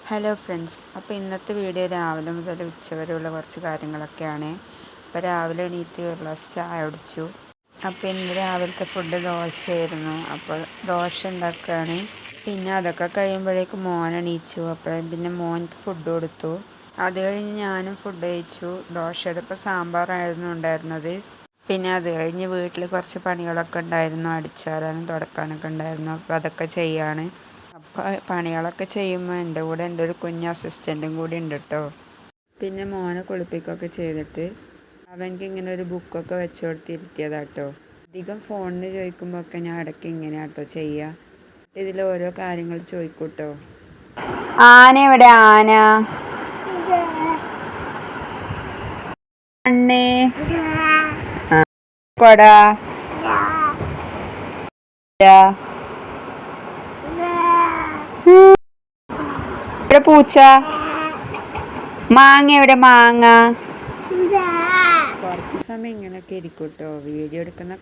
Hello friends, അപ്പോൾ ഇന്നത്തെ video രാവിലെ മുതൽ ഉച്ചവരെയുള്ള കുറച്ച് കാര്യങ്ങളൊക്കെയാണ്. അപ്പോൾ രാവിലെ എണീറ്റ് ഒരു ഗ്ലാസ് ചായ കുടിച്ചു. അപ്പോൾ ഇന്ന് രാവിലത്തെ ഫുഡ് ദോശയായിരുന്നു. അപ്പോൾ ദോശ ഉണ്ടാക്കുകയാണ്. പിന്നെ അതൊക്കെ കഴിയുമ്പോഴേക്കും മോൻ എണീച്ചു. അപ്പോൾ പിന്നെ മോൻക്ക് ഫുഡ് കൊടുത്തു. അത് കഴിഞ്ഞ് ഞാനും ഫുഡ് കഴിച്ചു. ദോശയുടെ ഇപ്പോൾ സാമ്പാറായിരുന്നു ഉണ്ടായിരുന്നത്. പിന്നെ അത് കഴിഞ്ഞ് വീട്ടിൽ കുറച്ച് പണികളൊക്കെ ഉണ്ടായിരുന്നു. അടിച്ചാരാനും തുടക്കാനൊക്കെ ഉണ്ടായിരുന്നു. അപ്പോൾ അതൊക്കെ ചെയ്യാണ്. അപ്പോൾ പണികളൊക്കെ ചെയ്യുമ്പോൾ എൻ്റെ കൂടെ എൻ്റെ ഒരു കുഞ്ഞ് അസിസ്റ്റൻറ്റും കൂടി ഉണ്ട് കേട്ടോ. പിന്നെ മോനെ കുളിപ്പിക്കുകയൊക്കെ ചെയ്തിട്ട് അവൻക്ക് ഇങ്ങനെ ഒരു ബുക്കൊക്കെ വെച്ച് കൊടുത്തിരുത്തിയതാട്ടോ. അധികം ഫോണിന് ചോദിക്കുമ്പോൾ ഒക്കെ ഞാൻ ഇടയ്ക്ക് ഇങ്ങനെയാട്ടോ ചെയ്യുക. ഇതിൽ ഓരോ കാര്യങ്ങൾ ചോദിക്കൂട്ടോ. ആന എവിടെ? ആന അണ്ണേ കൊട ഇവിടെ പൂച്ച. മാങ്ങ എവിടെ? മാങ്ങ. കുറച്ച് സമയം ഇങ്ങനെയൊക്കെ ഇരിക്കും കേട്ടോ. വീഡിയോ എടുക്കുന്ന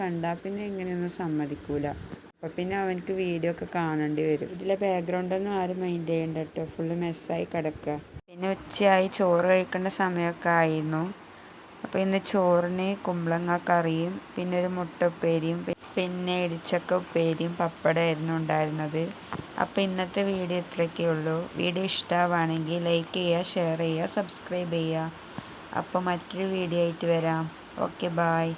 കണ്ടാൽ പിന്നെ ഇങ്ങനെയൊന്നും സമ്മതിക്കൂല. അപ്പോൾ പിന്നെ അവനക്ക് വീഡിയോ ഒക്കെ കാണേണ്ടി വരും. ഇതിലെ ബാക്ക്ഗ്രൗണ്ടൊന്നും ആരും മൈൻഡ് ചെയ്യണ്ട കേട്ടോ. ഫുള്ള് മെസ്സായി കിടക്കുക. പിന്നെ ഉച്ചയായി, ചോറ് കഴിക്കേണ്ട സമയമൊക്കെ ആയിരുന്നു. അപ്പോൾ ഇന്ന് ചോറിന് കുമ്പളങ്ങ കറിയും പിന്നെ ഒരു മുട്ട ഉപ്പേരിയും പിന്നെ ഇടിച്ചക്ക ഉപ്പേരിയും പപ്പടമായിരുന്നു ഉണ്ടായിരുന്നത്. അപ്പോൾ ഇന്നത്തെ വീഡിയോ ഇത്രയൊക്കെ ഉള്ളൂ. വീഡിയോ ഇഷ്ടമാവുകയാണെങ്കിൽ ലൈക്ക് ചെയ്യുക, ഷെയർ ചെയ്യുക, സബ്സ്ക്രൈബ് ചെയ്യുക. അപ്പോൾ മറ്റൊരു വീഡിയോ ആയിട്ട് വരാം. Okay, bye.